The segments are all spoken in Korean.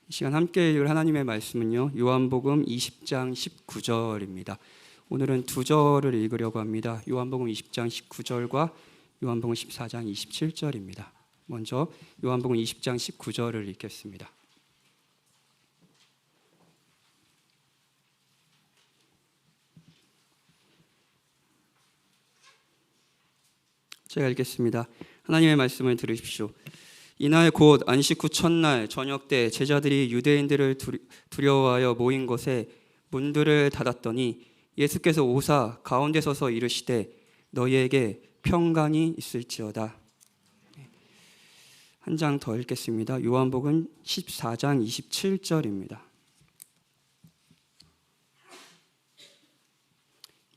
이 시간 함께 읽을 하나님의 말씀은요, 요한복음 20장 19절입니다. 오늘은 두 절을 읽으려고 합니다. 요한복음 20장 19절과 요한복음 14장 27절입니다. 먼저 요한복음 20장 19절을 읽겠습니다. 제가 읽겠습니다. 하나님의 말씀을 들으십시오. 이날 곧 안식 후 첫날 저녁 때 제자들이 유대인들을 두려워하여 모인 곳에 문들을 닫았더니 예수께서 오사 가운데 서서 이르시되 너희에게 평강이 있을지어다. 한 장 더 읽겠습니다. 요한복음 14장 27절입니다.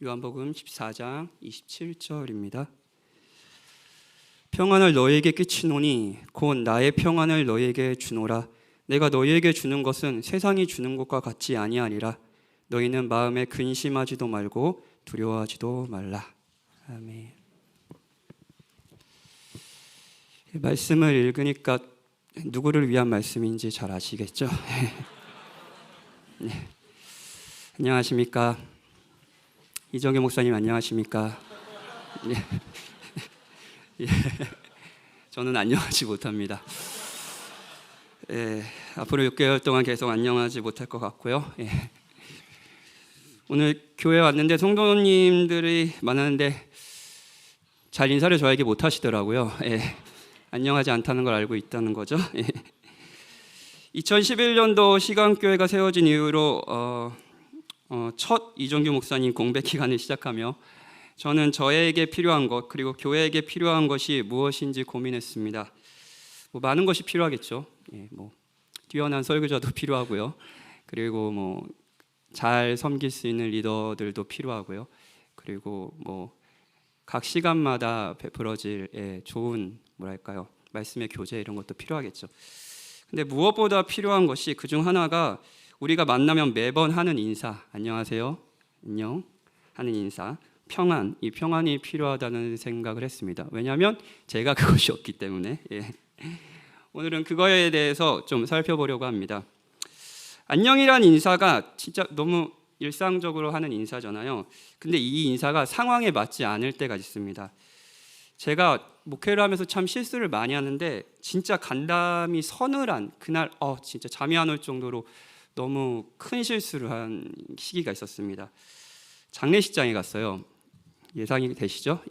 요한복음 14장 27절입니다. 평안을 너희에게 끼치노니 곧 나의 평안을 너희에게 주노라. 내가 너희에게 주는 것은 세상이 주는 것과 같이 아니하니라. 너희는 마음에 근심하지도 말고 두려워하지도 말라. 아멘. 말씀을 읽으니까 누구를 위한 말씀인지 잘 아시겠죠? 네. 안녕하십니까? 이정규 목사님 안녕하십니까? 네. 예, 저는 안녕하지 못합니다. 앞으로 6개월 동안 계속 안녕하지 못할 것 같고요. 오늘 교회 왔는데 성도님들이 많았는데 잘 인사를 저에게 못 하시더라고요. 안녕하지 않다는 걸 알고 있다는 거죠. 2011년도 시간교회가 세워진 이후로 첫 이정규 목사님 공백 기간을 시작하며 저는 저에게 필요한 것 그리고 교회에게 필요한 것이 무엇인지 고민했습니다. 많은 것이 필요하겠죠. 뛰어난 설교자도 필요하고요. 그리고 잘 섬길 수 있는 리더들도 필요하고요. 그리고 각 시간마다 베풀어질 좋은 말씀의 교제 이런 것도 필요하겠죠. 근데 무엇보다 필요한 것이 그중 하나가 우리가 만나면 매번 하는 인사, 안녕하세요, 안녕 하는 인사. 평안, 이 평안이 필요하다는 생각을 했습니다. 왜냐하면 제가 그것이 없기 때문에. 오늘은 그거에 대해서 좀 살펴보려고 합니다. 안녕이란 인사가 진짜 너무 일상적으로 하는 인사잖아요. 근데 이 인사가 상황에 맞지 않을 때가 있습니다. 제가 목회를 하면서 참 실수를 많이 하는데 진짜 간담이 서늘한 그날 진짜 잠이 안 올 정도로 너무 큰 실수를 한 시기가 있었습니다. 장례식장에 갔어요. 예상이 되시죠?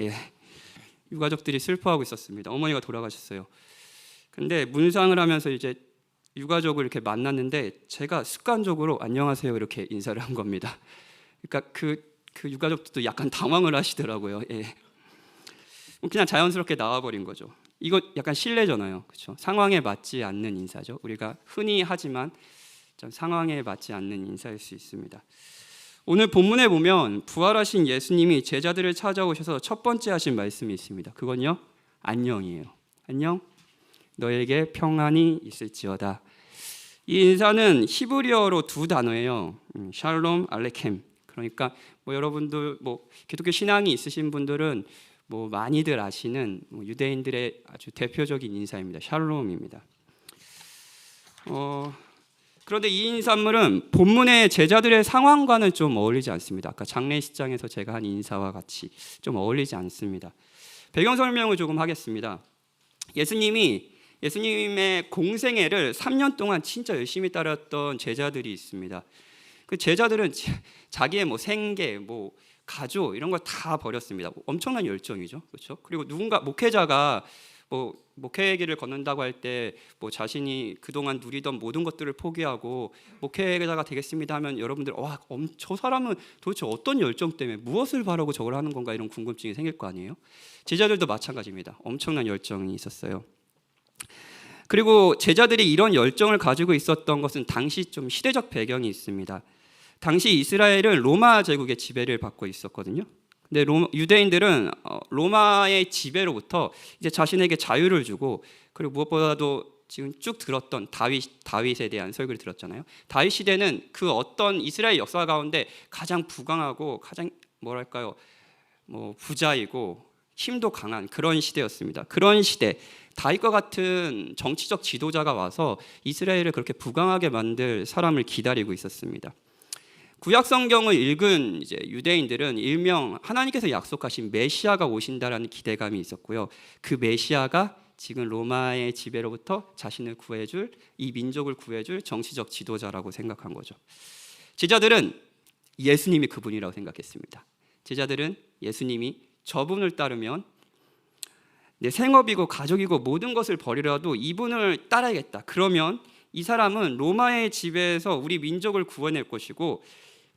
유가족들이 슬퍼하고 있었습니다. 어머니가 돌아가셨어요. 근데 문상을 하면서 이제 유가족을 이렇게 만났는데 제가 습관적으로 안녕하세요 이렇게 인사를 한 겁니다. 그러니까 그 유가족들도 약간 당황을 하시더라고요. 그냥 자연스럽게 나와버린 거죠. 이거 약간 실례잖아요, 그렇죠? 상황에 맞지 않는 인사죠. 우리가 흔히 하지만 좀 상황에 맞지 않는 인사일 수 있습니다. 오늘 본문에 보면 부활하신 예수님이 제자들을 찾아오셔서 첫 번째 하신 말씀이 있습니다. 그건요, 안녕이에요. 안녕, 너에게 평안이 있을지어다. 이 인사는 히브리어로 두 단어예요. 샬롬, 알레켐. 그러니까 여러분들 기독교 신앙이 있으신 분들은 많이들 아시는 유대인들의 아주 대표적인 인사입니다. 샬롬입니다. 그런데 이 인사물은 본문의 제자들의 상황과는 좀 어울리지 않습니다. 아까 장례식장에서 제가 한 인사와 같이 좀 어울리지 않습니다. 배경 설명을 조금 하겠습니다. 예수님의 공생애를 3년 동안 진짜 열심히 따랐던 제자들이 있습니다. 그 제자들은 자기의 생계, 가족 이런 걸 다 버렸습니다. 엄청난 열정이죠, 그렇죠? 그리고 누군가 목회자가 목회의 길을 걷는다고 할 때 자신이 그동안 누리던 모든 것들을 포기하고 목회자가 되겠습니다 하면 여러분들 저 사람은 도대체 어떤 열정 때문에 무엇을 바라고 저걸 하는 건가 이런 궁금증이 생길 거 아니에요? 제자들도 마찬가지입니다. 엄청난 열정이 있었어요. 그리고 제자들이 이런 열정을 가지고 있었던 것은 당시 좀 시대적 배경이 있습니다. 당시 이스라엘은 로마 제국의 지배를 받고 있었거든요. 근데 유대인들은 로마의 지배로부터 이제 자신에게 자유를 주고, 그리고 무엇보다도 지금 쭉 들었던 다윗에 대한 설교를 들었잖아요. 다윗 시대는 그 어떤 이스라엘 역사 가운데 가장 부강하고 가장 부자이고 힘도 강한 그런 시대였습니다. 그런 시대, 다윗과 같은 정치적 지도자가 와서 이스라엘을 그렇게 부강하게 만들 사람을 기다리고 있었습니다. 구약 성경을 읽은 이제 유대인들은 일명 하나님께서 약속하신 메시아가 오신다라는 기대감이 있었고요. 그 메시아가 지금 로마의 지배로부터 자신을 구해줄, 이 민족을 구해줄 정치적 지도자라고 생각한 거죠. 제자들은 예수님이 그분이라고 생각했습니다. 제자들은 예수님이 저분을 따르면 내 생업이고 가족이고 모든 것을 버리라도 이분을 따라야겠다. 그러면 이 사람은 로마의 지배에서 우리 민족을 구원할 것이고,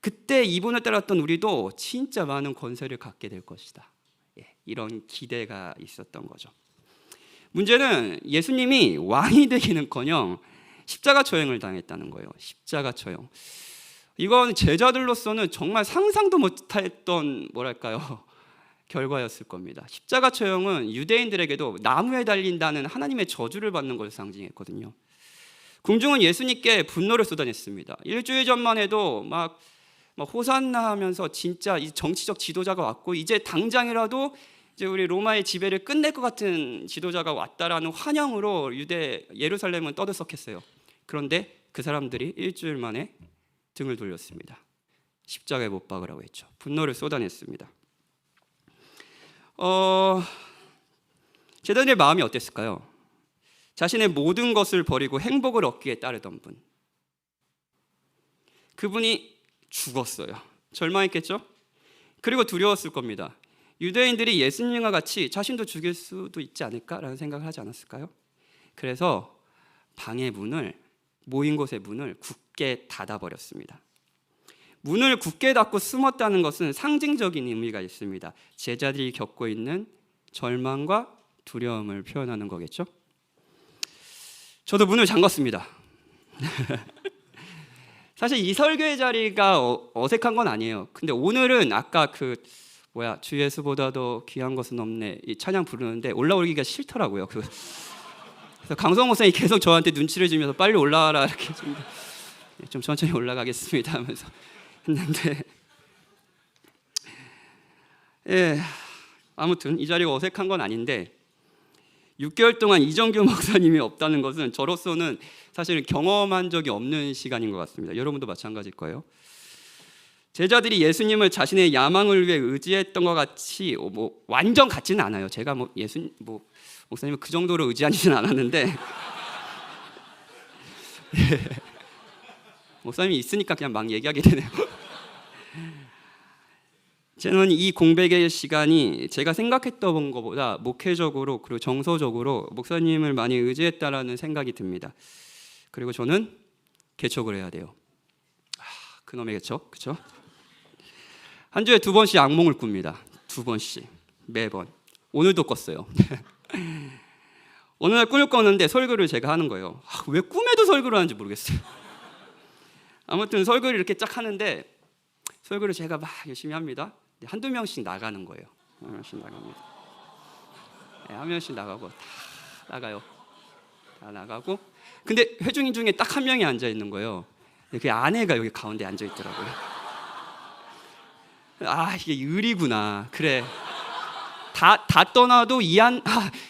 그때 이분을 따랐던 우리도 진짜 많은 권세를 갖게 될 것이다. 이런 기대가 있었던 거죠. 문제는 예수님이 왕이 되기는커녕 십자가 처형을 당했다는 거예요. 십자가 처형. 이건 제자들로서는 정말 상상도 못했던 결과였을 겁니다. 십자가 처형은 유대인들에게도 나무에 달린다는 하나님의 저주를 받는 것을 상징했거든요. 군중은 예수님께 분노를 쏟아냈습니다. 일주일 전만 해도 막 호산나 하면서 진짜 이 정치적 지도자가 왔고 이제 당장이라도 이제 우리 로마의 지배를 끝낼 것 같은 지도자가 왔다라는 환영으로 예루살렘은 떠들썩했어요. 그런데 그 사람들이 일주일 만에 등을 돌렸습니다. 십자가에 못 박으라고 했죠. 분노를 쏟아냈습니다. 제자들의 마음이 어땠을까요? 자신의 모든 것을 버리고 행복을 얻기에 따르던 분, 그분이 죽었어요. 절망했겠죠? 그리고 두려웠을 겁니다. 유대인들이 예수님과 같이 자신도 죽일 수도 있지 않을까라는 생각을 하지 않았을까요? 그래서 방의 문을, 모인 곳의 문을 굳게 닫아버렸습니다. 문을 굳게 닫고 숨었다는 것은 상징적인 의미가 있습니다. 제자들이 겪고 있는 절망과 두려움을 표현하는 거겠죠? 저도 문을 잠갔습니다. 사실 이 설교의 자리가 어색한 건 아니에요. 근데 오늘은 아까 주 예수보다도 귀한 것은 없네, 이 찬양 부르는데 올라오기가 싫더라고요. 그래서 강성 목사님이 계속 저한테 눈치를 주면서 빨리 올라와라 이렇게 좀 천천히 올라가겠습니다 하면서 했는데, 아무튼 이 자리가 어색한 건 아닌데 6개월 동안 이정규 목사님이 없다는 것은 저로서는 사실은 경험한 적이 없는 시간인 것 같습니다. 여러분도 마찬가지일 거예요. 제자들이 예수님을 자신의 야망을 위해 의지했던 것 같이 완전 같지는 않아요. 제가 목사님을 그 정도로 의지하지는 않았는데 목사님이 있으니까 그냥 막 얘기하게 되네요. 저는 이 공백의 시간이 제가 생각했던 것보다 목회적으로 그리고 정서적으로 목사님을 많이 의지했다라는 생각이 듭니다. 그리고 저는 개척을 해야 돼요. 그놈의 개척, 그렇죠? 한 주에 2번씩 악몽을 꿉니다. 2번씩 매번. 오늘도 꿨어요. 어느 날 꿈을 꿨는데 설교를 제가 하는 거예요. 왜 꿈에도 설교를 하는지 모르겠어요. 아무튼 설교를 이렇게 쫙 하는데 설교를 제가 막 열심히 합니다. 한두 명씩 나가는 거예요. 한 명씩 나갑니다. 한 명씩 나가고 다 나가요. 다 나가고. 근데 회중인 중에 딱 한 명이 앉아 있는 거예요. 그 아내가 여기 가운데 앉아 있더라고요. 이게 의리구나. 그래. 다 떠나도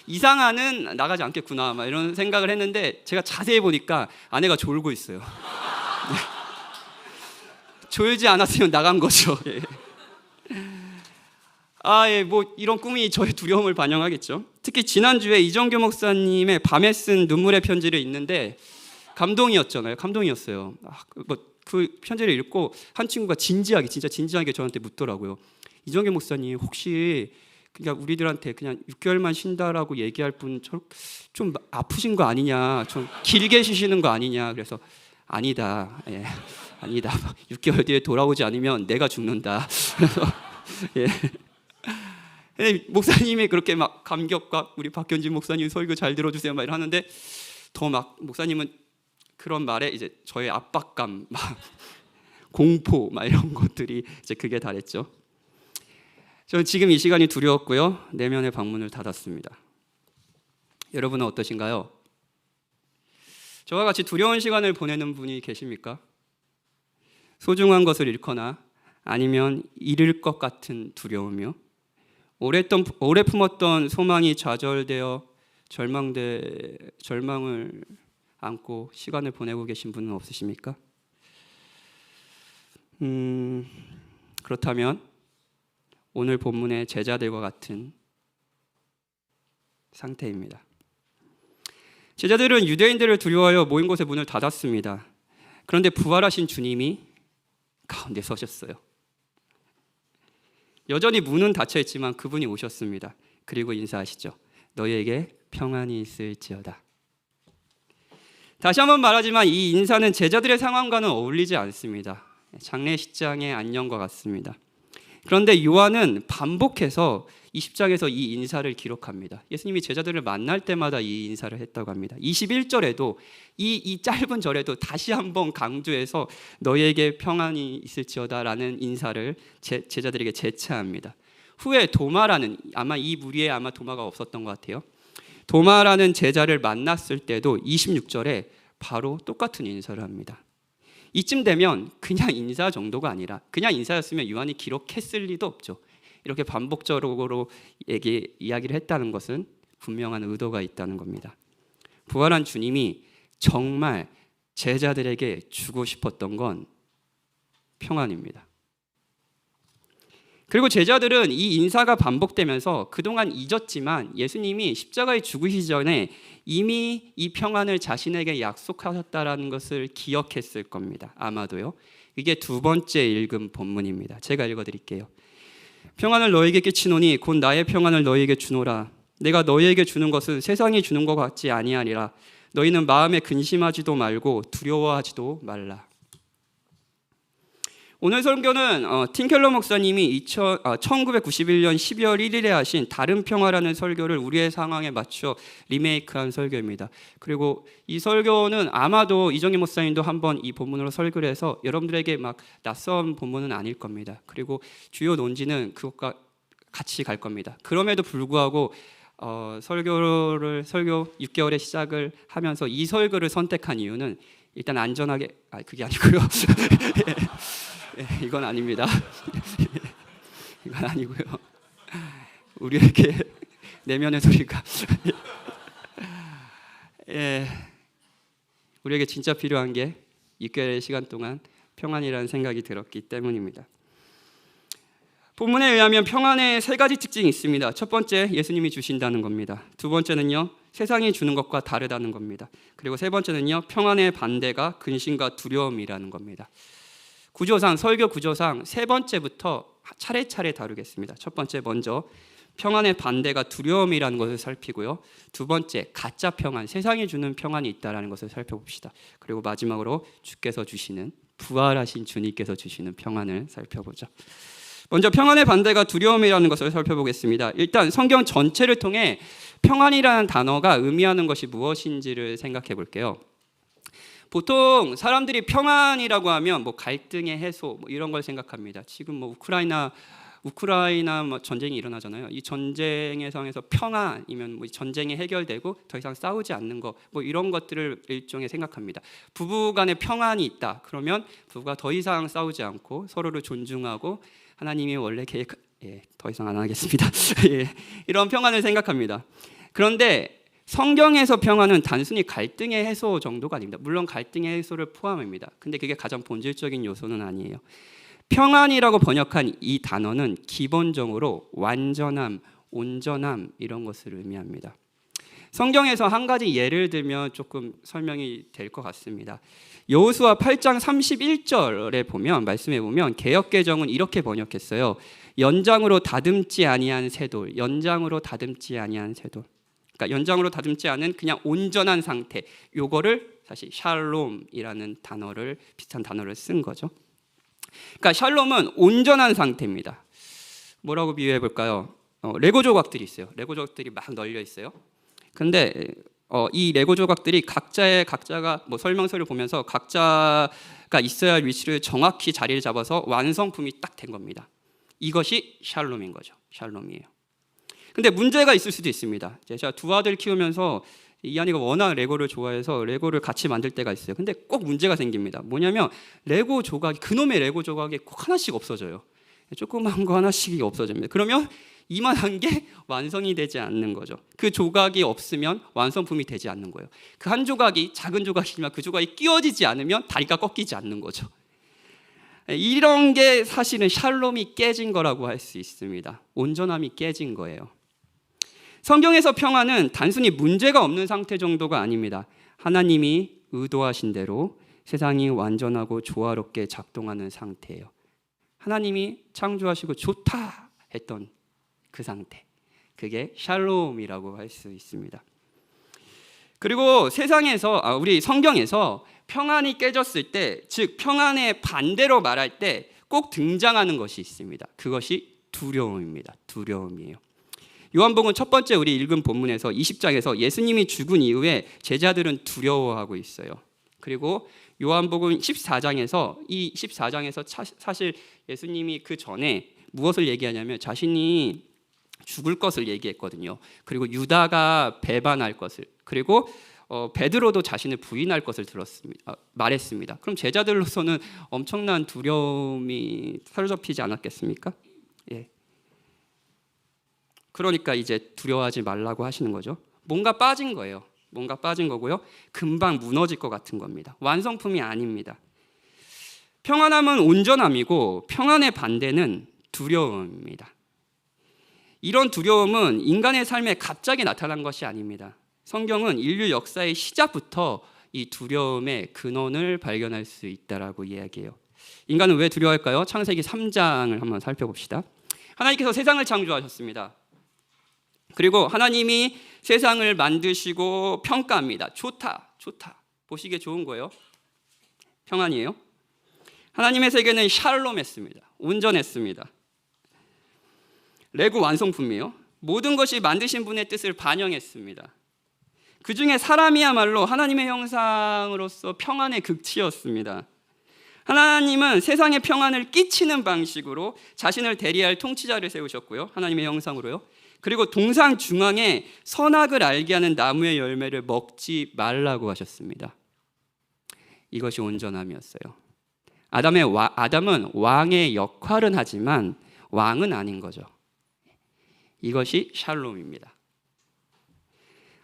이상한은 나가지 않겠구나. 막 이런 생각을 했는데 제가 자세히 보니까 아내가 졸고 있어요. 졸지 않았으면 나간 거죠. 이런 꿈이 저의 두려움을 반영하겠죠. 특히 지난주에 이정규 목사님의 밤에 쓴 눈물의 편지를 읽는데 감동이었잖아요. 감동이었어요. 그 편지를 읽고 한 친구가 진짜 진지하게 저한테 묻더라고요. 이정규 목사님 혹시 그냥 우리들한테 그냥 6개월만 쉰다라고 얘기할 분 좀 아프신 거 아니냐, 좀 길게 쉬시는 거 아니냐. 그래서 아니다. 아니다. 6개월 뒤에 돌아오지 않으면 내가 죽는다. 그래서 목사님이 그렇게 막 감격과 우리 박현진 목사님 설교 잘 들어주세요 막 이러는데 더 막 목사님은 그런 말에 이제 저의 압박감, 막 공포 막 이런 것들이 이제 극에 달했죠. 저는 지금 이 시간이 두려웠고요. 내면의 방문을 닫았습니다. 여러분은 어떠신가요? 저와 같이 두려운 시간을 보내는 분이 계십니까? 소중한 것을 잃거나 아니면 잃을 것 같은 두려움이요. 오래 품었던 소망이 좌절되어 절망을 안고 시간을 보내고 계신 분은 없으십니까? 그렇다면 오늘 본문의 제자들과 같은 상태입니다. 제자들은 유대인들을 두려워하여 모인 곳의 문을 닫았습니다. 그런데 부활하신 주님이 가운데 서셨어요. 여전히 문은 닫혀 있지만 그분이 오셨습니다. 그리고 인사하시죠. 너희에게 평안이 있을지어다. 다시 한번 말하지만 이 인사는 제자들의 상황과는 어울리지 않습니다. 장례식장의 안녕과 같습니다. 그런데 요한은 반복해서 20장에서 이 인사를 기록합니다. 예수님이 제자들을 만날 때마다 이 인사를 했다고 합니다. 21절에도 이 짧은 절에도 다시 한번 강조해서 너희에게 평안이 있을지어다라는 인사를 제자들에게 재차합니다. 후에 도마라는, 아마 이 무리에 아마 도마가 없었던 것 같아요. 도마라는 제자를 만났을 때도 26절에 바로 똑같은 인사를 합니다. 이쯤 되면 그냥 인사 정도가 아니라, 그냥 인사였으면 요한이 기록했을 리도 없죠. 이렇게 반복적으로 이야기를 했다는 것은 분명한 의도가 있다는 겁니다. 부활한 주님이 정말 제자들에게 주고 싶었던 건 평안입니다. 그리고 제자들은 이 인사가 반복되면서 그동안 잊었지만 예수님이 십자가에 죽으시기 전에 이미 이 평안을 자신에게 약속하셨다는 것을 기억했을 겁니다. 아마도요. 이게 두 번째 읽은 본문입니다. 제가 읽어드릴게요. 평안을 너에게 끼치노니 곧 나의 평안을 너에게 주노라. 내가 너희에게 주는 것은 세상이 주는 것 같지 아니하리라. 너희는 마음에 근심하지도 말고 두려워하지도 말라. 오늘 설교는 팀켈러 목사님이 1991년 12월 1일에 하신 다른 평화라는 설교를 우리의 상황에 맞춰 리메이크한 설교입니다. 그리고 이 설교는 아마도 이정희 목사님도 한번 이 본문으로 설교를 해서 여러분들에게 막 낯선 본문은 아닐 겁니다. 그리고 주요 논지는 그것과 같이 갈 겁니다. 그럼에도 불구하고 설교 6개월의 시작을 하면서 이 설교를 선택한 이유는 일단 안전하게, 그게 아니고요. 이건 아닙니다. 이건 아니고요. 우리에게 내면의 소리가 우리에게 진짜 필요한 게 6개월의 시간 동안 평안이라는 생각이 들었기 때문입니다. 본문에 의하면 평안에 세 가지 특징이 있습니다. 첫 번째, 예수님이 주신다는 겁니다. 두 번째는요, 세상이 주는 것과 다르다는 겁니다. 그리고 세 번째는요, 평안의 반대가 근심과 두려움이라는 겁니다. 설교 구조상 세 번째부터 차례차례 다루겠습니다. 첫 번째, 먼저 평안의 반대가 두려움이라는 것을 살피고요. 두 번째, 가짜 평안, 세상이 주는 평안이 있다는 것을 살펴봅시다. 그리고 마지막으로 주께서 주시는, 부활하신 주님께서 주시는 평안을 살펴보죠. 먼저 평안의 반대가 두려움이라는 것을 살펴보겠습니다. 일단 성경 전체를 통해 평안이라는 단어가 의미하는 것이 무엇인지를 생각해 볼게요. 보통 사람들이 평안이라고 하면 갈등의 해소 이런 걸 생각합니다. 지금 우크라이나 전쟁이 일어나잖아요. 이 전쟁의 상황에서 평안이면 전쟁이 해결되고 더 이상 싸우지 않는 거 이런 것들을 일종의 생각합니다. 부부 간에 평안이 있다. 그러면 부부가 더 이상 싸우지 않고 서로를 존중하고 하나님이 원래 계획, 더 이상 안 하겠습니다. 이런 평안을 생각합니다. 그런데 성경에서 평안은 단순히 갈등의 해소 정도가 아닙니다. 물론 갈등의 해소를 포함합니다. 근데 그게 가장 본질적인 요소는 아니에요. 평안이라고 번역한 이 단어는 기본적으로 완전함, 온전함 이런 것을 의미합니다. 성경에서 한 가지 예를 들면 조금 설명이 될 것 같습니다. 여호수아 8장 31절에 보면 말씀해 보면 개역개정은 이렇게 번역했어요. 연장으로 다듬지 아니한 쇠돌, 연장으로 다듬지 아니한 쇠돌. 그러니까 연장으로 다듬지 않은 그냥 온전한 상태. 요거를 사실 샬롬이라는 비슷한 단어를 쓴 거죠. 그러니까 샬롬은 온전한 상태입니다. 뭐라고 비유해 볼까요? 레고 조각들이 있어요. 레고 조각들이 막 널려 있어요. 근데 이 레고 조각들이 각자가 설명서를 보면서 각자가 있어야 할 위치를 정확히 자리를 잡아서 완성품이 딱 된 겁니다. 이것이 샬롬인 거죠. 샬롬이에요. 근데 문제가 있을 수도 있습니다. 제가 두 아들 키우면서 이한이가 워낙 레고를 좋아해서 레고를 같이 만들 때가 있어요. 근데 꼭 문제가 생깁니다. 뭐냐면 그놈의 레고 조각이 꼭 하나씩 없어져요. 조그만 거 하나씩이 없어집니다. 그러면 이만한 게 완성이 되지 않는 거죠. 그 조각이 없으면 완성품이 되지 않는 거예요. 그 한 조각이 작은 조각이지만 그 조각이 끼워지지 않으면 다리가 꺾이지 않는 거죠. 이런 게 사실은 샬롬이 깨진 거라고 할 수 있습니다. 온전함이 깨진 거예요. 성경에서 평안은 단순히 문제가 없는 상태 정도가 아닙니다. 하나님이 의도하신 대로 세상이 완전하고 조화롭게 작동하는 상태예요. 하나님이 창조하시고 좋다 했던 그 상태, 그게 샬롬이라고 할 수 있습니다. 그리고 우리 성경에서 평안이 깨졌을 때, 즉 평안의 반대로 말할 때 꼭 등장하는 것이 있습니다. 그것이 두려움입니다. 두려움이에요. 요한복음 첫 번째 우리 읽은 본문에서 20장에서 예수님이 죽은 이후에 제자들은 두려워하고 있어요. 그리고 요한복음 14장에서 사실 예수님이 그 전에 무엇을 얘기하냐면 자신이 죽을 것을 얘기했거든요. 그리고 유다가 배반할 것을, 그리고 베드로도 자신을 부인할 것을 말했습니다. 그럼 제자들로서는 엄청난 두려움이 사로잡히지 않았겠습니까? 예. 그러니까 이제 두려워하지 말라고 하시는 거죠. 뭔가 빠진 거예요. 뭔가 빠진 거고요. 금방 무너질 것 같은 겁니다. 완성품이 아닙니다. 평안함은 온전함이고 평안의 반대는 두려움입니다. 이런 두려움은 인간의 삶에 갑자기 나타난 것이 아닙니다. 성경은 인류 역사의 시작부터 이 두려움의 근원을 발견할 수 있다라고 이야기해요. 인간은 왜 두려워할까요? 창세기 3장을 한번 살펴봅시다. 하나님께서 세상을 창조하셨습니다. 그리고 하나님이 세상을 만드시고 평가합니다. 좋다. 보시기에 좋은 거예요. 평안이에요. 하나님의 세계는 샬롬했습니다. 온전했습니다. 레고 완성품이에요. 모든 것이 만드신 분의 뜻을 반영했습니다. 그 중에 사람이야말로 하나님의 형상으로서 평안의 극치였습니다. 하나님은 세상에 평안을 끼치는 방식으로 자신을 대리할 통치자를 세우셨고요. 하나님의 형상으로요. 그리고 동상 중앙에 선악을 알게 하는 나무의 열매를 먹지 말라고 하셨습니다. 이것이 온전함이었어요. 아담은 왕의 역할은 하지만 왕은 아닌 거죠. 이것이 샬롬입니다.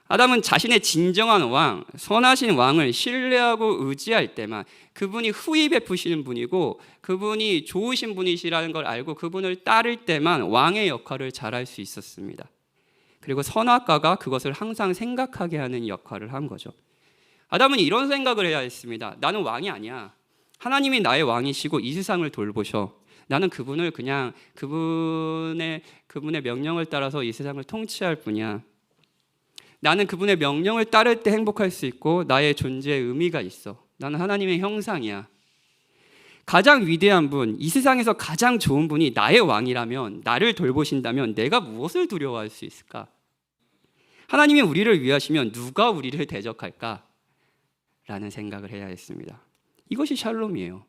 아담은 자신의 진정한 왕, 선하신 왕을 신뢰하고 의지할 때만, 그분이 후히 베푸시는 분이고 그분이 좋으신 분이시라는 걸 알고 그분을 따를 때만 왕의 역할을 잘할 수 있었습니다. 그리고 선악과가 그것을 항상 생각하게 하는 역할을 한 거죠. 아담은 이런 생각을 해야 했습니다. 나는 왕이 아니야. 하나님이 나의 왕이시고 이 세상을 돌보셔. 나는 그분을 그냥 그분의 명령을 따라서 이 세상을 통치할 뿐이야. 나는 그분의 명령을 따를 때 행복할 수 있고 나의 존재에 의미가 있어. 나는 하나님의 형상이야. 가장 위대한 분, 이 세상에서 가장 좋은 분이 나의 왕이라면, 나를 돌보신다면 내가 무엇을 두려워할 수 있을까? 하나님이 우리를 위하시면 누가 우리를 대적할까? 라는 생각을 해야 했습니다. 이것이 샬롬이에요.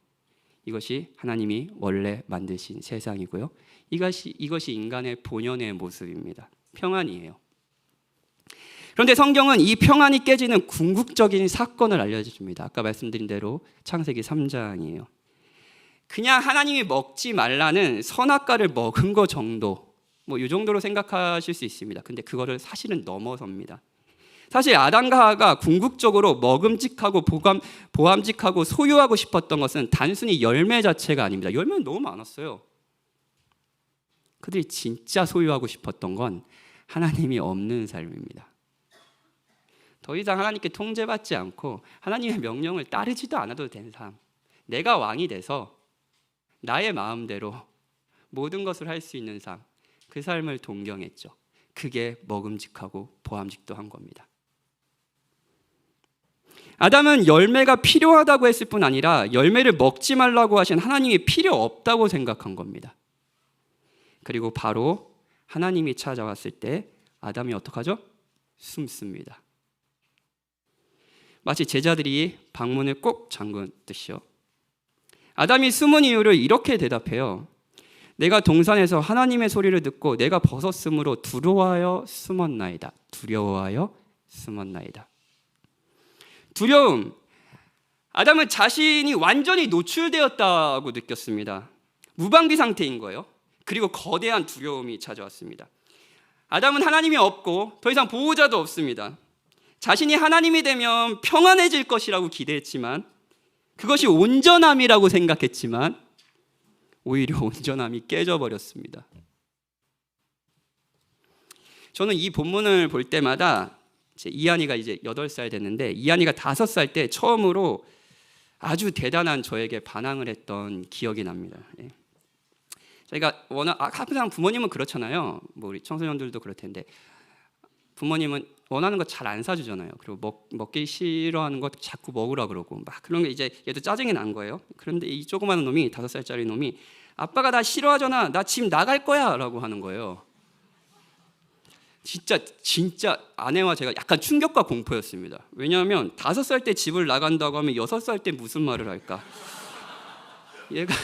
이것이 하나님이 원래 만드신 세상이고요. 이것이 인간의 본연의 모습입니다. 평안이에요. 그런데 성경은 이 평안이 깨지는 궁극적인 사건을 알려줍니다. 아까 말씀드린 대로 창세기 3장이에요. 그냥 하나님이 먹지 말라는 선악과를 먹은 거 정도, 이 정도로 생각하실 수 있습니다. 근데 그거를 사실은 넘어섭니다. 사실 아담과 하와가 궁극적으로 먹음직하고 보암직하고 소유하고 싶었던 것은 단순히 열매 자체가 아닙니다. 열매는 너무 많았어요. 그들이 진짜 소유하고 싶었던 건 하나님이 없는 삶입니다. 더 이상 하나님께 통제받지 않고 하나님의 명령을 따르지도 않아도 되는 삶, 내가 왕이 돼서 나의 마음대로 모든 것을 할 수 있는 삶, 그 삶을 동경했죠. 그게 먹음직하고 보암직도 한 겁니다. 아담은 열매가 필요하다고 했을 뿐 아니라 열매를 먹지 말라고 하신 하나님이 필요 없다고 생각한 겁니다. 그리고 바로 하나님이 찾아왔을 때 아담이 어떡하죠? 숨습니다. 마치 제자들이 방문을 꼭 잠근 듯이요. 아담이 숨은 이유를 이렇게 대답해요. 내가 동산에서 하나님의 소리를 듣고 내가 벗었으므로 두려워하여 숨었나이다. 두려워하여 숨었나이다. 두려움. 아담은 자신이 완전히 노출되었다고 느꼈습니다. 무방비 상태인 거예요. 그리고 거대한 두려움이 찾아왔습니다. 아담은 하나님이 없고 더 이상 보호자도 없습니다. 자신이 하나님이 되면 평안해질 것이라고 기대했지만, 그것이 온전함이라고 생각했지만 오히려 온전함이 깨져버렸습니다. 저는 이 본문을 볼 때마다 이한이가 이제 8살 됐는데, 이한이가 5살 때 처음으로 아주 대단한 저에게 반항을 했던 기억이 납니다. 저희가 워낙 항상 부모님은 그렇잖아요. 뭐 우리 청소년들도 그럴 텐데, 부모님은 원하는 거 잘 안 사주잖아요. 그리고 먹기 싫어하는 거 자꾸 먹으라 그러고 막 그런 게 이제 얘도 짜증이 난 거예요. 그런데 이 조그마한 놈이 5살짜리 놈이 아빠가 나 싫어하잖아, 나 집 나갈 거야라고 하는 거예요. 진짜 아내와 제가 약간 충격과 공포였습니다. 왜냐하면 5살 때 집을 나간다고 하면 6살 때 무슨 말을 할까? 얘가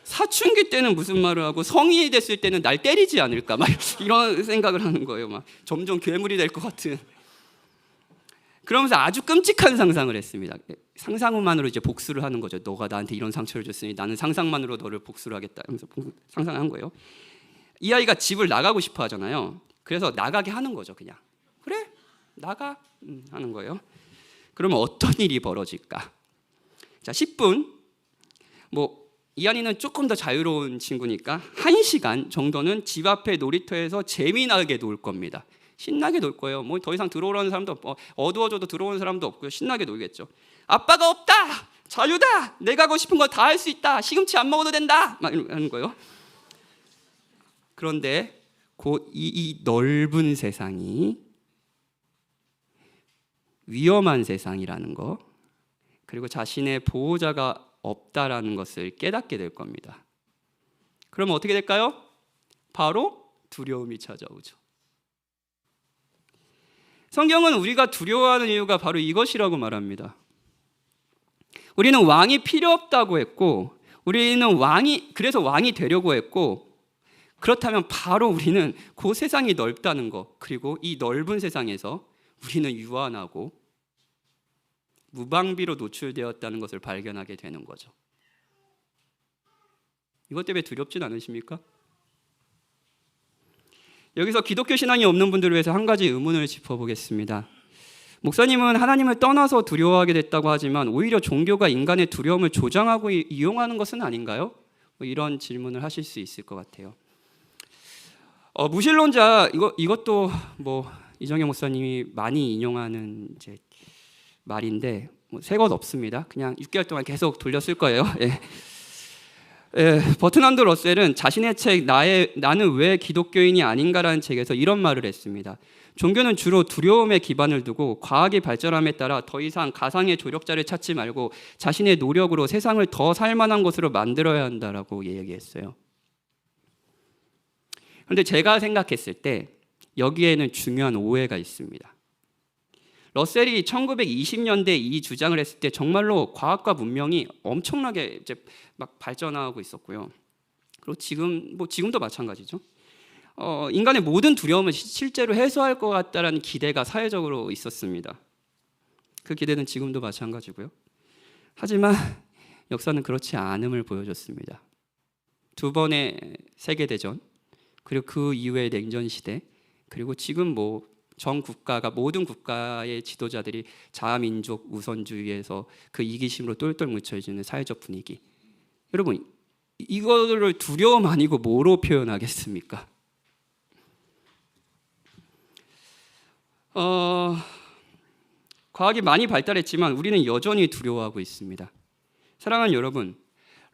사춘기 때는 무슨 말을 하고 성인이 됐을 때는 날 때리지 않을까? 막 이런 생각을 하는 거예요. 막 점점 괴물이 될 것 같은. 그러면서 아주 끔찍한 상상을 했습니다. 상상만으로 이제 복수를 하는 거죠. 너가 나한테 이런 상처를 줬으니 나는 상상만으로 너를 복수를 하겠다 하면서 상상한 거예요. 이 아이가 집을 나가고 싶어 하잖아요. 그래서 나가게 하는 거죠. 그냥 그래 나가 하는 거예요. 그러면 어떤 일이 벌어질까? 자, 10분 이한이는 조금 더 자유로운 친구니까 1시간 정도는 집 앞에 놀이터에서 재미나게 놀 겁니다. 신나게 놀 거예요. 뭐 더 이상 들어오라는 사람도 없고, 어두워져도 들어오는 사람도 없고요. 신나게 놀겠죠. 아빠가 없다, 자유다, 내가 하고 싶은 거 다 할 수 있다, 시금치 안 먹어도 된다, 막 이러는 거예요. 그런데 곧 이 넓은 세상이 위험한 세상이라는 거, 그리고 자신의 보호자가 없다라는 것을 깨닫게 될 겁니다. 그러면 어떻게 될까요? 바로 두려움이 찾아오죠. 성경은 우리가 두려워하는 이유가 바로 이것이라고 말합니다. 우리는 왕이 필요 없다고 했고, 우리는 그래서 왕이 되려고 했고, 그렇다면 바로 우리는 그 세상이 넓다는 것, 그리고 이 넓은 세상에서 우리는 유한하고 무방비로 노출되었다는 것을 발견하게 되는 거죠. 이것 때문에 두렵진 않으십니까? 여기서 기독교 신앙이 없는 분들을 위해서 한 가지 의문을 짚어보겠습니다. 목사님은 하나님을 떠나서 두려워하게 됐다고 하지만 오히려 종교가 인간의 두려움을 조장하고 이용하는 것은 아닌가요? 이런 질문을 하실 수 있을 것 같아요. 무신론자 이것도 이정현 목사님이 많이 인용하는 이제 말인데 새 것 없습니다. 그냥 6개월 동안 계속 돌려 쓸 거예요. 버트난드 러셀은 자신의 책 나는 왜 기독교인이 아닌가라는 책에서 이런 말을 했습니다. 종교는 주로 두려움에 기반을 두고 과학이 발전함에 따라 더 이상 가상의 조력자를 찾지 말고 자신의 노력으로 세상을 더 살만한 것으로 만들어야 한다라고 얘기했어요. 그런데 제가 생각했을 때 여기에는 중요한 오해가 있습니다. 러셀이 1920년대 이 주장을 했을 때 정말로 과학과 문명이 엄청나게 이제 막 발전하고 있었고요. 그리고 지금도 마찬가지죠. 인간의 모든 두려움을 실제로 해소할 것 같다라는 기대가 사회적으로 있었습니다. 그 기대는 지금도 마찬가지고요. 하지만 역사는 그렇지 않음을 보여줬습니다. 2번의 세계대전, 그리고 그 이후의 냉전 시대, 그리고 지금 전 국가가 모든 국가의 지도자들이 자아민족 우선주의에서 그 이기심으로 똘똘 뭉쳐지는 사회적 분위기. 여러분, 이거를 두려움 아니고 뭐로 표현하겠습니까? 과학이 많이 발달했지만 우리는 여전히 두려워하고 있습니다. 사랑하는 여러분,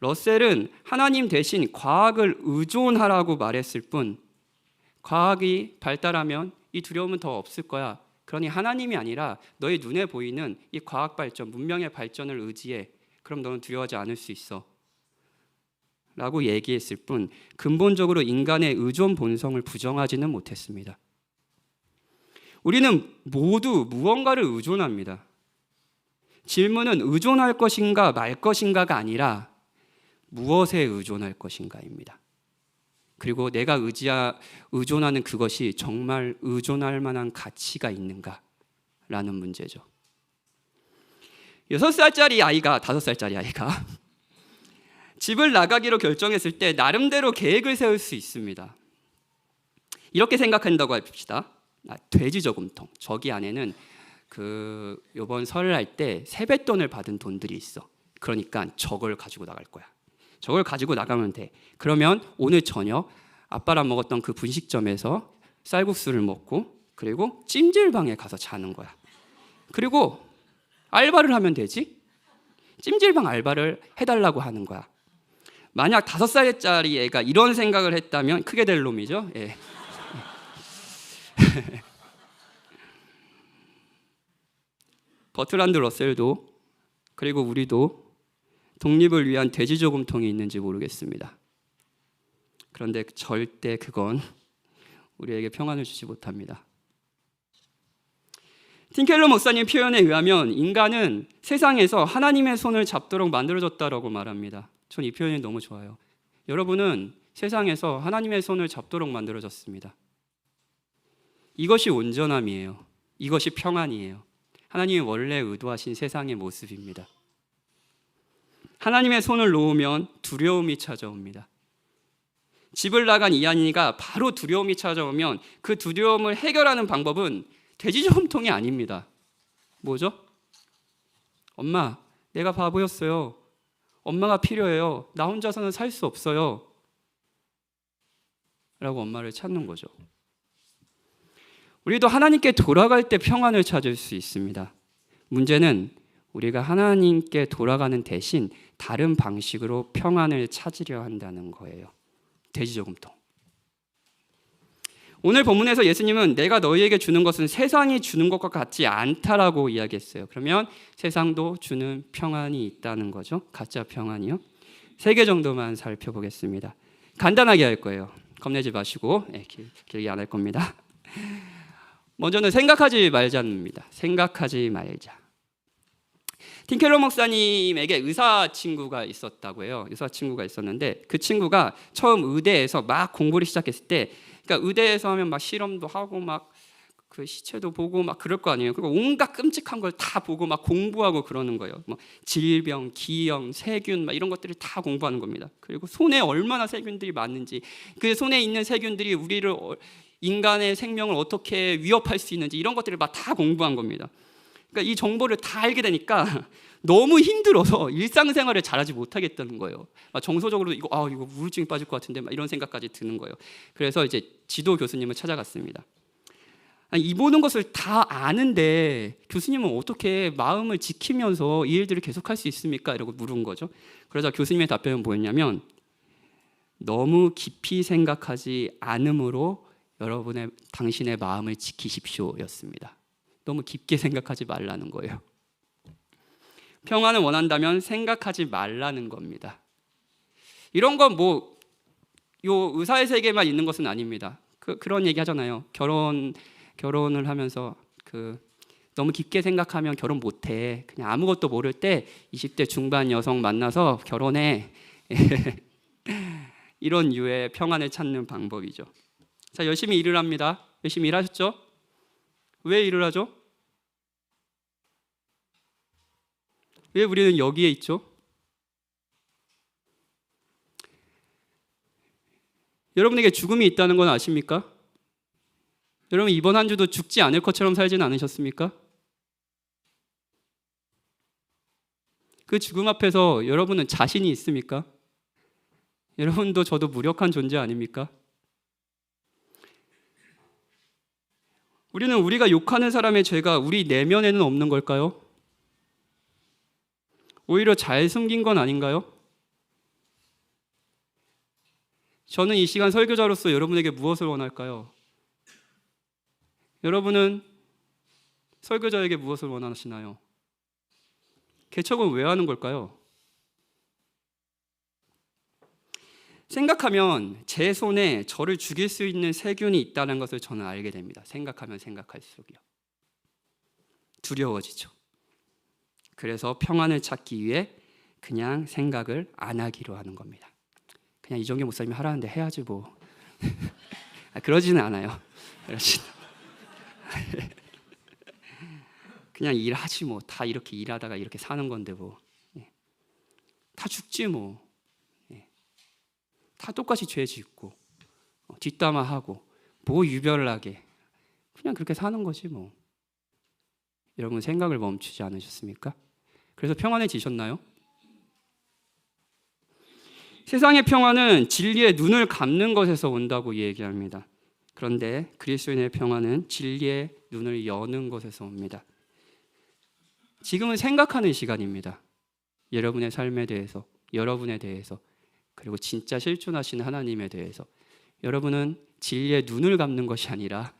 러셀은 하나님 대신 과학을 의존하라고 말했을 뿐, 과학이 발달하면 이 두려움은 더 없을 거야. 그러니 하나님이 아니라 너의 눈에 보이는 이 과학 발전, 문명의 발전을 의지해. 그럼 너는 두려워하지 않을 수 있어. 라고 얘기했을 뿐 근본적으로 인간의 의존 본성을 부정하지는 못했습니다. 우리는 모두 무언가를 의존합니다. 질문은 의존할 것인가 말 것인가가 아니라 무엇에 의존할 것인가입니다. 그리고 내가 의존하는 그것이 정말 의존할 만한 가치가 있는가라는 문제죠. 6살짜리 아이가 5살짜리 아이가 집을 나가기로 결정했을 때 나름대로 계획을 세울 수 있습니다. 이렇게 생각한다고 합시다. 돼지 저금통. 저기 안에는 요번 설날 때 세뱃돈을 받은 돈들이 있어. 그러니까 저걸 가지고 나갈 거야. 저걸 가지고 나가면 돼. 그러면 오늘 저녁 아빠랑 먹었던 그 분식점에서 쌀국수를 먹고, 그리고 찜질방에 가서 자는 거야. 그리고 알바를 하면 되지. 찜질방 알바를 해달라고 하는 거야. 만약 5살짜리 애가 이런 생각을 했다면 크게 될 놈이죠. 예. 버트란드 러셀도, 그리고 우리도 독립을 위한 돼지 저금통이 있는지 모르겠습니다. 그런데 절대 그건 우리에게 평안을 주지 못합니다. 팀켈러 목사님 표현에 의하면 인간은 세상에서 하나님의 손을 잡도록 만들어졌다라고 말합니다. 전 이 표현이 너무 좋아요. 여러분은 세상에서 하나님의 손을 잡도록 만들어졌습니다. 이것이 온전함이에요. 이것이 평안이에요. 하나님이 원래 의도하신 세상의 모습입니다. 하나님의 손을 놓으면 두려움이 찾아옵니다. 집을 나간 이한이가 바로 두려움이 찾아오면 그 두려움을 해결하는 방법은 돼지 저금통이 아닙니다. 뭐죠? 엄마, 내가 바보였어요. 엄마가 필요해요. 나 혼자서는 살 수 없어요. 라고 엄마를 찾는 거죠. 우리도 하나님께 돌아갈 때 평안을 찾을 수 있습니다. 문제는 우리가 하나님께 돌아가는 대신 다른 방식으로 평안을 찾으려 한다는 거예요. 돼지 저금통. 오늘 본문에서 예수님은 내가 너희에게 주는 것은 세상이 주는 것과 같지 않다라고 이야기했어요. 그러면 세상도 주는 평안이 있다는 거죠. 가짜 평안이요. 3개 정도만 살펴보겠습니다. 간단하게 할 거예요. 겁내지 마시고, 길게 안 할 겁니다. 먼저는 생각하지 말자입니다. 생각하지 말자. 팀켈러 목사님에게 의사 친구가 있었다고 해요. 의사 친구가 있었는데 그 친구가 처음 의대에서 막 공부를 시작했을 때, 그러니까 의대에서 하면 막 실험도 하고 막 그 시체도 보고 막 그럴 거 아니에요. 그리고 온갖 끔찍한 걸 다 보고 막 공부하고 그러는 거예요. 뭐 질병, 기형, 세균 막 이런 것들을 다 공부하는 겁니다. 그리고 손에 얼마나 세균들이 많은지, 그 손에 있는 세균들이 우리를 인간의 생명을 어떻게 위협할 수 있는지 이런 것들을 막 다 공부한 겁니다. 그러니까 이 정보를 다 알게 되니까 너무 힘들어서 일상생활을 잘하지 못하겠다는 거예요. 정서적으로 이거 우울증이 빠질 것 같은데 막 이런 생각까지 드는 거예요. 그래서 이제 지도 교수님을 찾아갔습니다. 이 모든 것을 다 아는데 교수님은 어떻게 마음을 지키면서 이 일들을 계속할 수 있습니까? 이러고 물은 거죠. 그러자 교수님의 답변은 뭐였냐면, 너무 깊이 생각하지 않음으로 당신의 마음을 지키십시오였습니다. 너무 깊게 생각하지 말라는 거예요. 평안을 원한다면 생각하지 말라는 겁니다. 이런 건 뭐 요 의사의 세계만 있는 것은 아닙니다. 그런 얘기 하잖아요. 결혼을 하면서 너무 깊게 생각하면 결혼 못해. 그냥 아무것도 모를 때 20대 중반 여성 만나서 결혼해. 이런 유의 평안을 찾는 방법이죠. 자, 열심히 일을 합니다. 열심히 일하셨죠? 왜 일을 하죠? 왜 우리는 여기에 있죠? 여러분에게 죽음이 있다는 건 아십니까? 여러분 이번 한 주도 죽지 않을 것처럼 살지는 않으셨습니까? 그 죽음 앞에서 여러분은 자신이 있습니까? 여러분도 저도 무력한 존재 아닙니까? 우리는 우리가 욕하는 사람의 죄가 우리 내면에는 없는 걸까요? 오히려 잘 숨긴 건 아닌가요? 저는 이 시간 설교자로서 여러분에게 무엇을 원할까요? 여러분은 설교자에게 무엇을 원하시나요? 개척은 왜 하는 걸까요? 생각하면 제 손에 저를 죽일 수 있는 세균이 있다는 것을 저는 알게 됩니다. 생각하면 생각할수록요. 두려워지죠. 그래서 평안을 찾기 위해 그냥 생각을 안 하기로 하는 겁니다. 그냥 이정규 목사님이 하라는데 해야지 뭐. 그러지는 않아요. 그냥 일하지 뭐. 다 이렇게 일하다가 이렇게 사는 건데 뭐. 다 죽지 뭐. 다 똑같이 죄 짓고 뒷담화하고 뭐 유별나게 그냥 그렇게 사는 거지 뭐. 여러분 생각을 멈추지 않으셨습니까? 그래서 평안해지셨나요? 세상의 평안은 진리의 눈을 감는 것에서 온다고 얘기합니다. 그런데 그리스도인의 평안은 진리의 눈을 여는 것에서 옵니다. 지금은 생각하는 시간입니다. 여러분의 삶에 대해서, 여러분에 대해서, 그리고 진짜 실존하시는 하나님에 대해서. 여러분은 진리의 눈을 감는 것이 아니라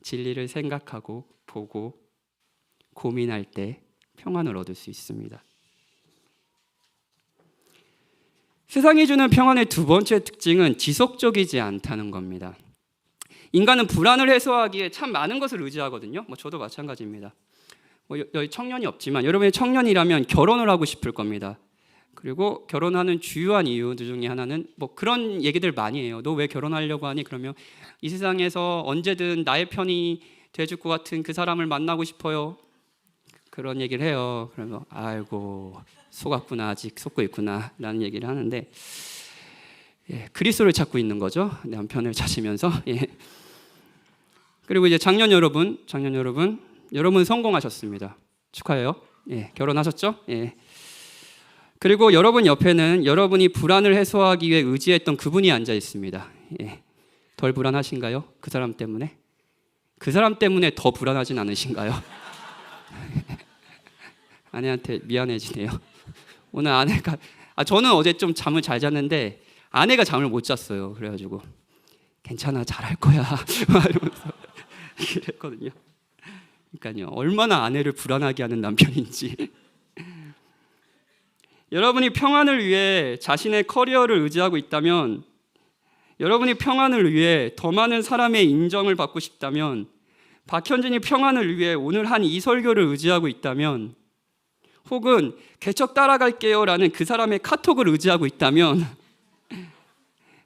진리를 생각하고 보고 고민할 때 평안을 얻을 수 있습니다. 세상이 주는 평안의 두 번째 특징은 지속적이지 않다는 겁니다. 인간은 불안을 해소하기에 참 많은 것을 의지하거든요. 저도 마찬가지입니다. 여기 청년이 없지만 여러분이 청년이라면 결혼을 하고 싶을 겁니다. 그리고 결혼하는 주요한 이유 중에 하나는 그런 얘기들 많이 해요. 너 왜 결혼하려고 하니? 그러면 이 세상에서 언제든 나의 편이 돼줄 것 같은 그 사람을 만나고 싶어요. 그런 얘기를 해요. 그러면 아이고 속았구나, 아직 속고 있구나 라는 얘기를 하는데, 그리스도를 찾고 있는 거죠. 남편을 찾으면서. 그리고 이제 작년 여러분 성공하셨습니다. 축하해요. 결혼하셨죠? 그리고 여러분 옆에는 여러분이 불안을 해소하기 위해 의지했던 그분이 앉아 있습니다. 덜 불안하신가요? 그 사람 때문에? 그 사람 때문에 더 불안하진 않으신가요? 아내한테 미안해지네요. 오늘 아내가 저는 어제 좀 잠을 잘 잤는데 아내가 잠을 못 잤어요. 그래가지고 괜찮아, 잘할 거야 이러면서 그랬거든요. 그러니까요, 얼마나 아내를 불안하게 하는 남편인지. 여러분이 평안을 위해 자신의 커리어를 의지하고 있다면, 여러분이 평안을 위해 더 많은 사람의 인정을 받고 싶다면, 박현진이 평안을 위해 오늘 한 이 설교를 의지하고 있다면, 혹은 개척 따라갈게요 라는 그 사람의 카톡을 의지하고 있다면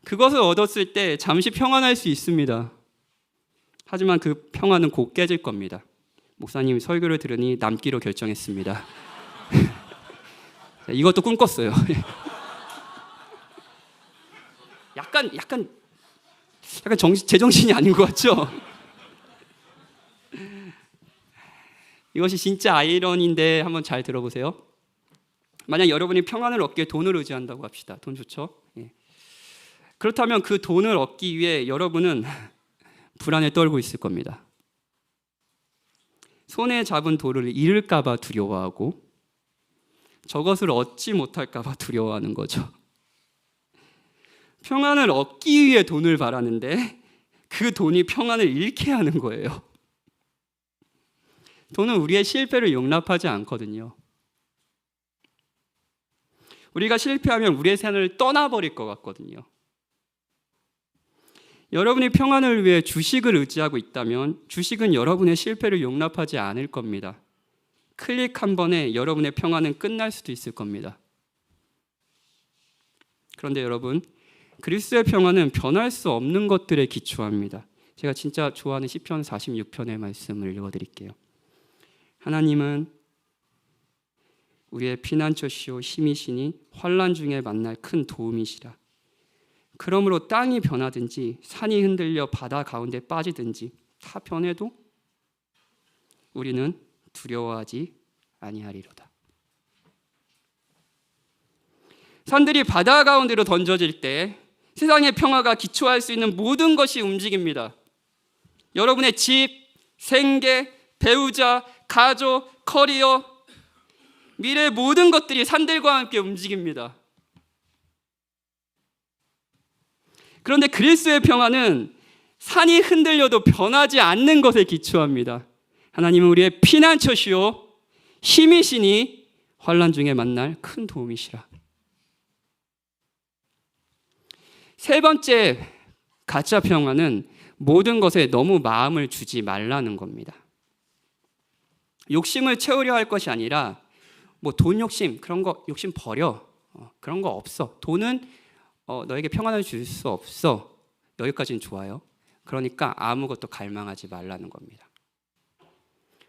그것을 얻었을 때 잠시 평안할 수 있습니다. 하지만 그 평안은 곧 깨질 겁니다. 목사님 설교를 들으니 남기로 결정했습니다. 이것도 꿈꿨어요. 약간 제정신이 아닌 것 같죠? 이것이 진짜 아이러니인데 한번 잘 들어보세요. 만약 여러분이 평안을 얻기에 돈을 의지한다고 합시다. 돈 좋죠? 그렇다면 그 돈을 얻기 위해 여러분은 불안에 떨고 있을 겁니다. 손에 잡은 돌을 잃을까 봐 두려워하고 저것을 얻지 못할까 봐 두려워하는 거죠. 평안을 얻기 위해 돈을 바라는데 그 돈이 평안을 잃게 하는 거예요. 돈은 우리의 실패를 용납하지 않거든요. 우리가 실패하면 우리의 삶을 떠나버릴 것 같거든요. 여러분이 평안을 위해 주식을 의지하고 있다면 주식은 여러분의 실패를 용납하지 않을 겁니다. 클릭 한 번에 여러분의 평안은 끝날 수도 있을 겁니다. 그런데 여러분, 그리스도의 평안은 변할 수 없는 것들에 기초합니다. 제가 진짜 좋아하는 시편 46편의 말씀을 읽어드릴게요. 하나님은 우리의 피난처시오 힘이시니 환난 중에 만날 큰 도움이시라. 그러므로 땅이 변하든지 산이 흔들려 바다 가운데 빠지든지 다 변해도 우리는 두려워하지 아니하리로다. 산들이 바다 가운데로 던져질 때 세상의 평화가 기초할 수 있는 모든 것이 움직입니다. 여러분의 집, 생계, 배우자, 가족, 커리어, 미래의 모든 것들이 산들과 함께 움직입니다. 그런데 그리스도의 평화는 산이 흔들려도 변하지 않는 것에 기초합니다. 하나님은 우리의 피난처시오 힘이시니 환난 중에 만날 큰 도움이시라. 세 번째 가짜 평화는 모든 것에 너무 마음을 주지 말라는 겁니다. 욕심을 채우려 할 것이 아니라 돈 욕심, 그런 거 욕심 버려. 그런 거 없어. 돈은 너에게 평안을 줄 수 없어. 여기까지는 좋아요. 그러니까 아무것도 갈망하지 말라는 겁니다.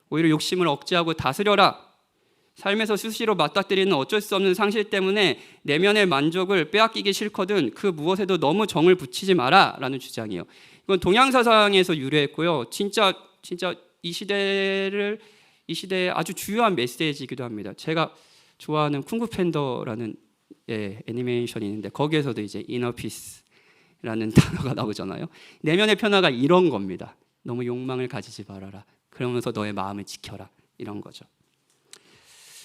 오히려 욕심을 억제하고 다스려라. 삶에서 수시로 맞닥뜨리는 어쩔 수 없는 상실 때문에 내면의 만족을 빼앗기기 싫거든 그 무엇에도 너무 정을 붙이지 마라라는 주장이에요. 이건 동양 사상에서 유래했고요. 진짜 이 시대의 아주 주요한 메시지이기도 합니다. 제가 좋아하는 쿵푸 팬더라는 애니메이션이 있는데 거기에서도 이제 이너 피스라는 단어가 나오잖아요. 내면의 평화가 이런 겁니다. 너무 욕망을 가지지 말아라. 그러면서 너의 마음을 지켜라. 이런 거죠.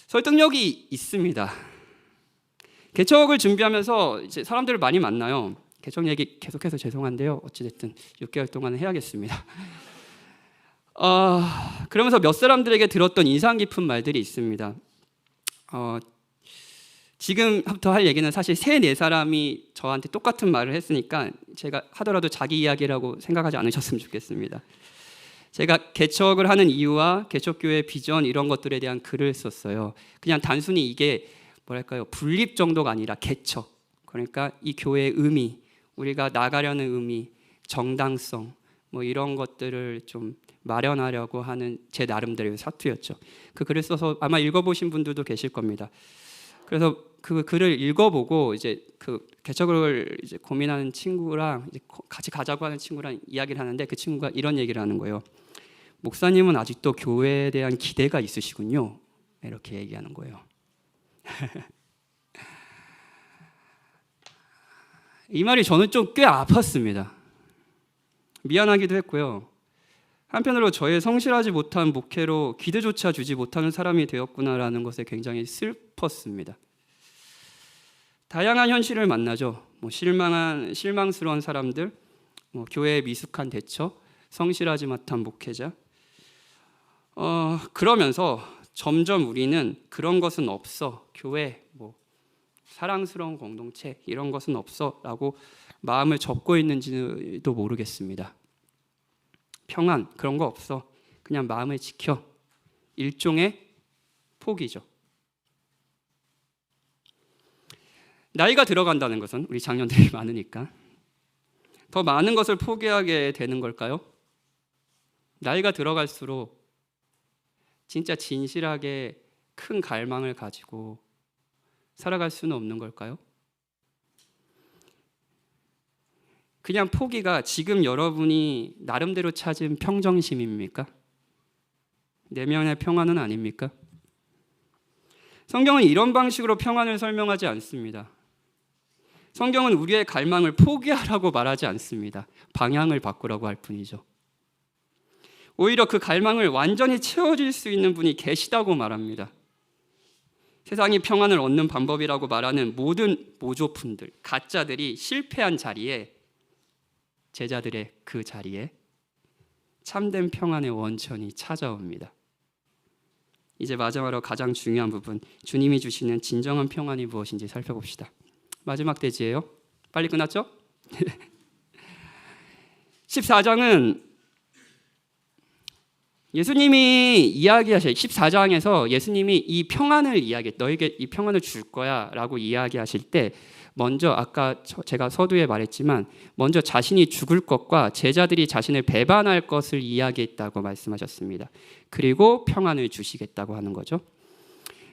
설득력이 있습니다. 개척을 준비하면서 이제 사람들을 많이 만나요. 개척 얘기 계속해서 죄송한데요. 어찌됐든 6개월 동안은 해야겠습니다. 그러면서 몇 사람들에게 들었던 인상 깊은 말들이 있습니다. 지금부터 할 얘기는 사실 3-4사람이 저한테 똑같은 말을 했으니까 제가 하더라도 자기 이야기라고 생각하지 않으셨으면 좋겠습니다. 제가 개척을 하는 이유와 개척교회의 비전 이런 것들에 대한 글을 썼어요. 그냥 단순히 이게 뭐랄까요, 분립 정도가 아니라 개척, 그러니까 이 교회의 의미, 우리가 나가려는 의미, 정당성 뭐 이런 것들을 좀 마련하려고 하는 제 나름대로의 사투였죠. 그 글을 써서 아마 읽어보신 분들도 계실 겁니다. 그래서 그 글을 읽어보고 이제 그 개척을 이제 고민하는 친구랑 이제 같이 가자고 하는 친구랑 이야기를 하는데 그 친구가 이런 얘기를 하는 거예요. 목사님은 아직도 교회에 대한 기대가 있으시군요. 이렇게 얘기하는 거예요. 이 말이 저는 좀 꽤 아팠습니다. 미안하기도 했고요. 한편으로 저의 성실하지 못한 목회로 기대조차 주지 못하는 사람이 되었구나라는 것에 굉장히 슬펐습니다. 다양한 현실을 만나죠. 실망스러운 사람들, 교회의 미숙한 대처, 성실하지 못한 목회자. 그러면서 점점 우리는 그런 것은 없어, 교회, 사랑스러운 공동체 이런 것은 없어라고 마음을 접고 있는지도 모르겠습니다. 평안 그런 거 없어, 그냥 마음을 지켜, 일종의 포기죠. 나이가 들어간다는 것은 우리 장년들이 많으니까 더 많은 것을 포기하게 되는 걸까요? 나이가 들어갈수록 진짜 진실하게 큰 갈망을 가지고 살아갈 수는 없는 걸까요? 그냥 포기가 지금 여러분이 나름대로 찾은 평정심입니까? 내면의 평안은 아닙니까? 성경은 이런 방식으로 평안을 설명하지 않습니다. 성경은 우리의 갈망을 포기하라고 말하지 않습니다. 방향을 바꾸라고 할 뿐이죠. 오히려 그 갈망을 완전히 채워줄 수 있는 분이 계시다고 말합니다. 세상이 평안을 얻는 방법이라고 말하는 모든 모조품들, 가짜들이 실패한 자리에, 제자들의 그 자리에 참된 평안의 원천이 찾아옵니다. 이제 마지막으로 가장 중요한 부분, 주님이 주시는 진정한 평안이 무엇인지 살펴봅시다. 마지막 대지예요. 빨리 끝났죠? 14장은 예수님이 이야기하실 14장에서 예수님이 이 평안을 너에게 이 평안을 줄 거야 라고 이야기하실 때 먼저 아까 제가 서두에 말했지만 먼저 자신이 죽을 것과 제자들이 자신을 배반할 것을 이야기했다고 말씀하셨습니다. 그리고 평안을 주시겠다고 하는 거죠.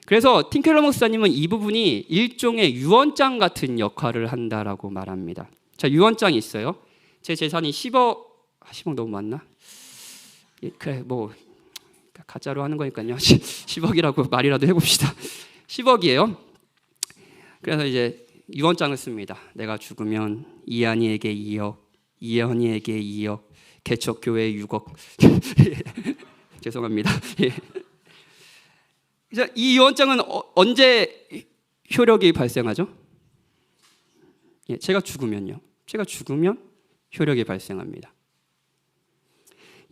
그래서 팀켈러 목사님은 이 부분이 일종의 유언장 같은 역할을 한다라고 말합니다. 자, 유언장이 있어요. 제 재산이 10억 너무 많나? 그래, 가짜로 하는 거니까요. 10억이라고 말이라도 해봅시다. 10억이에요. 그래서 이제 유언장을 씁니다. 내가 죽으면 이한이에게 2억, 이현이에게 2억, 개척교회 6억. 죄송합니다. 이제 이 유언장은 언제 효력이 발생하죠? 제가 죽으면요. 제가 죽으면 효력이 발생합니다.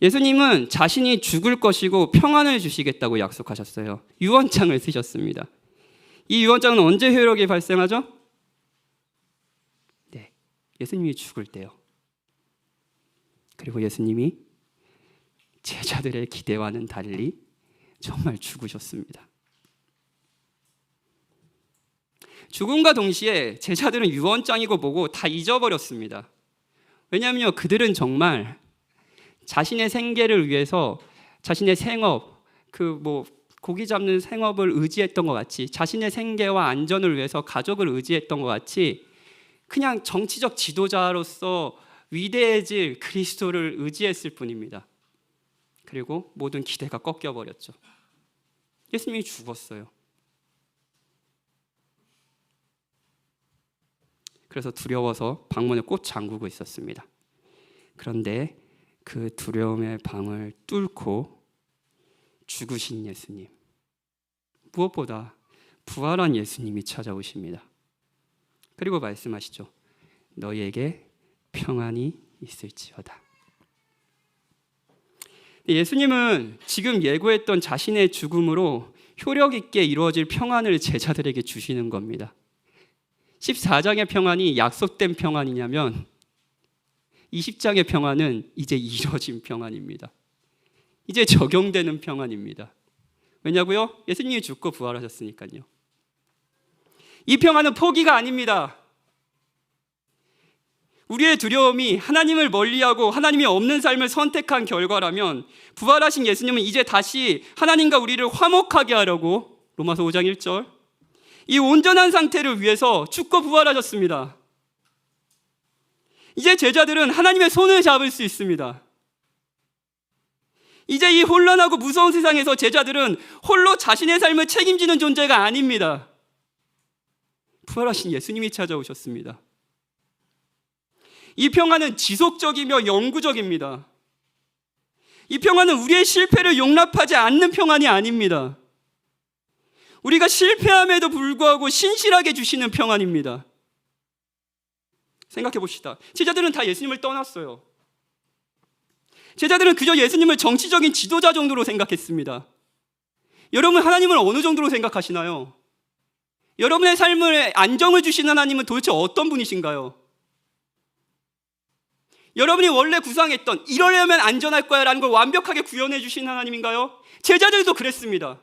예수님은 자신이 죽을 것이고 평안을 주시겠다고 약속하셨어요. 유언장을 쓰셨습니다. 이 유언장은 언제 효력이 발생하죠? 네, 예수님이 죽을 때요. 그리고 예수님이 제자들의 기대와는 달리 정말 죽으셨습니다. 죽음과 동시에 제자들은 유언장이고 뭐고 다 잊어버렸습니다. 왜냐하면요, 그들은 정말 자신의 생계를 위해서 자신의 생업, 고기 잡는 생업을 의지했던 것 같이, 자신의 생계와 안전을 위해서 가족을 의지했던 것 같이, 그냥 정치적 지도자로서 위대해질 그리스도를 의지했을 뿐입니다. 그리고 모든 기대가 꺾여버렸죠. 예수님이 죽었어요. 그래서 두려워서 방문을 꼭 잠그고 있었습니다. 그런데 그 두려움의 방을 뚫고 죽으신 예수님, 무엇보다 부활한 예수님이 찾아오십니다. 그리고 말씀하시죠. 너희에게 평안이 있을지어다. 예수님은 지금 예고했던 자신의 죽음으로 효력 있게 이루어질 평안을 제자들에게 주시는 겁니다. 14장의 평안이 약속된 평안이냐면 20장의 평안은 이제 이루어진 평안입니다. 이제 적용되는 평안입니다. 왜냐고요? 예수님이 죽고 부활하셨으니까요. 이 평안은 포기가 아닙니다. 우리의 두려움이 하나님을 멀리하고 하나님이 없는 삶을 선택한 결과라면 부활하신 예수님은 이제 다시 하나님과 우리를 화목하게 하려고 로마서 5장 1절 이 온전한 상태를 위해서 죽고 부활하셨습니다. 이제 제자들은 하나님의 손을 잡을 수 있습니다. 이제 이 혼란하고 무서운 세상에서 제자들은 홀로 자신의 삶을 책임지는 존재가 아닙니다. 부활하신 예수님이 찾아오셨습니다. 이 평안은 지속적이며 영구적입니다. 이 평안은 우리의 실패를 용납하지 않는 평안이 아닙니다. 우리가 실패함에도 불구하고 신실하게 주시는 평안입니다. 생각해 봅시다. 제자들은 다 예수님을 떠났어요. 제자들은 그저 예수님을 정치적인 지도자 정도로 생각했습니다. 여러분, 하나님을 어느 정도로 생각하시나요? 여러분의 삶에 안정을 주시는 하나님은 도대체 어떤 분이신가요? 여러분이 원래 구상했던 이러려면 안전할 거야 라는 걸 완벽하게 구현해 주신 하나님인가요? 제자들도 그랬습니다.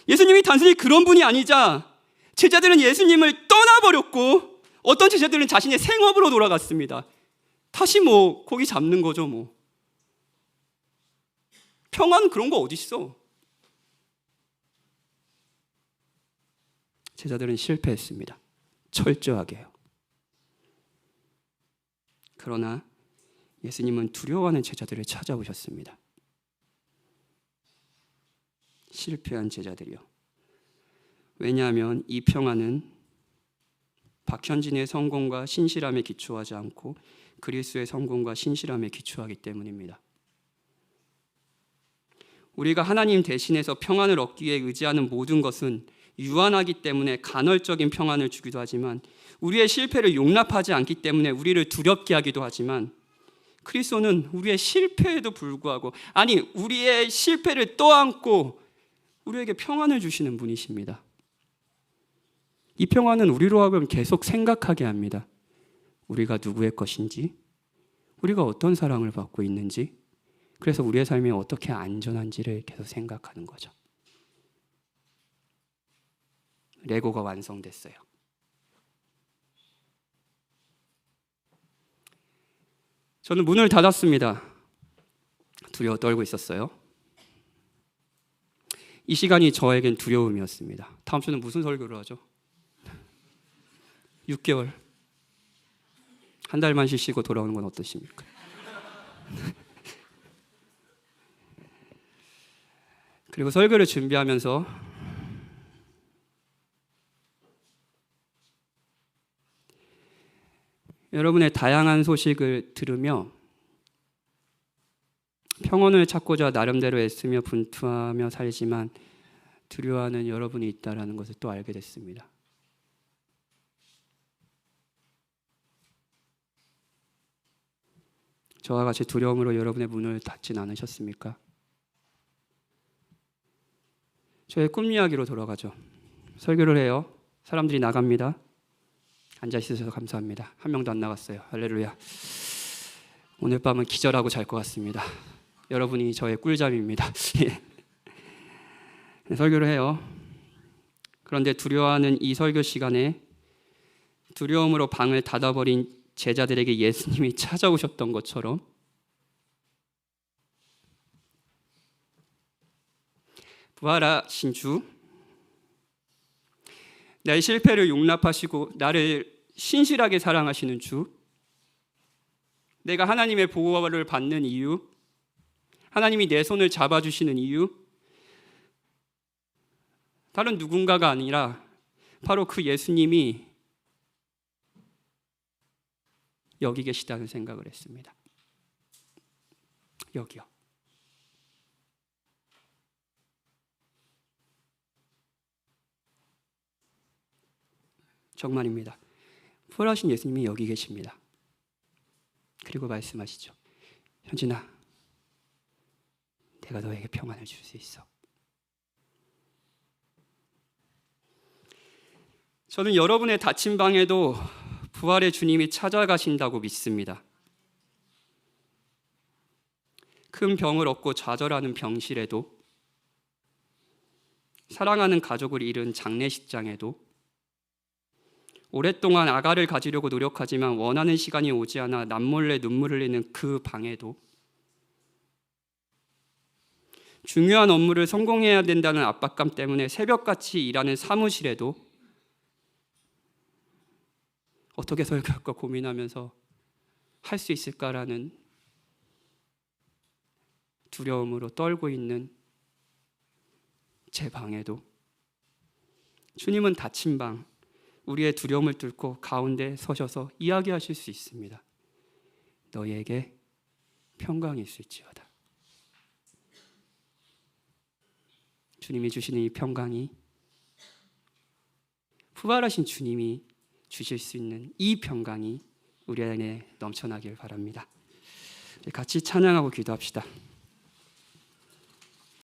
예수님이 단순히 그런 분이 아니자 제자들은 예수님을 떠나버렸고 어떤 제자들은 자신의 생업으로 돌아갔습니다. 다시 고기 잡는 거죠. 평안은 그런 거 어디 있어? 제자들은 실패했습니다. 철저하게요. 그러나 예수님은 두려워하는 제자들을 찾아오셨습니다. 실패한 제자들이요. 왜냐하면 이 평안은 박현진의 성공과 신실함에 기초하지 않고 그리스도의 성공과 신실함에 기초하기 때문입니다. 우리가 하나님 대신해서 평안을 얻기 위해 의지하는 모든 것은 유한하기 때문에 간헐적인 평안을 주기도 하지만 우리의 실패를 용납하지 않기 때문에 우리를 두렵게 하기도 하지만 그리스도는 우리의 실패에도 불구하고 우리의 실패를 떠안고 우리에게 평안을 주시는 분이십니다. 이 평안은 우리로 하여금 계속 생각하게 합니다. 우리가 누구의 것인지, 우리가 어떤 사랑을 받고 있는지, 그래서 우리의 삶이 어떻게 안전한지를 계속 생각하는 거죠. 레고가 완성됐어요. 저는 문을 닫았습니다. 두려워 떨고 있었어요. 이 시간이 저에겐 두려움이었습니다. 다음 주는 무슨 설교를 하죠? 6개월. 한 달만 쉬시고 돌아오는 건 어떠십니까? 그리고 설교를 준비하면서 여러분의 다양한 소식을 들으며 평온을 찾고자 나름대로 애쓰며 분투하며 살지만 두려워하는 여러분이 있다는 것을 또 알게 됐습니다. 저와 같이 두려움으로 여러분의 문을 닫진 않으셨습니까? 저의 꿈 이야기로 돌아가죠. 설교를 해요. 사람들이 나갑니다. 앉아있으셔서 감사합니다. 한 명도 안 나갔어요. 할렐루야. 오늘 밤은 기절하고 잘 것 같습니다. 여러분이 저의 꿀잠입니다. 설교를 해요. 그런데 두려워하는 이 설교 시간에 두려움으로 방을 닫아버린 제자들에게 예수님이 찾아오셨던 것처럼 부활하신 주, 나의 실패를 용납하시고 나를 신실하게 사랑하시는 주, 내가 하나님의 보호를 받는 이유, 하나님이 내 손을 잡아주시는 이유, 다른 누군가가 아니라 바로 그 예수님이 여기 계시다는 생각을 했습니다. 여기요. 정말입니다. 부활하신 예수님이 여기 계십니다. 그리고 말씀하시죠. 현진아, 내가 너에게 평안을 줄 수 있어. 저는 여러분의 닫힌 방에도 부활의 주님이 찾아가신다고 믿습니다. 큰 병을 얻고 좌절하는 병실에도, 사랑하는 가족을 잃은 장례식장에도, 오랫동안 아가를 가지려고 노력하지만 원하는 시간이 오지 않아 남몰래 눈물을 흘리는 그 방에도, 중요한 업무를 성공해야 된다는 압박감 때문에 새벽같이 일하는 사무실에도 어떻게 설교할까 고민하면서 할 수 있을까라는 두려움으로 떨고 있는 제 방에도 주님은 닫힌 방, 우리의 두려움을 뚫고 가운데 서셔서 이야기하실 수 있습니다. 너희에게 평강이 있을지어다. 주님이 주시는 이 평강이, 부활하신 주님이 주실 수 있는 이 평강이 우리 안에 넘쳐나길 바랍니다. 같이 찬양하고 기도합시다.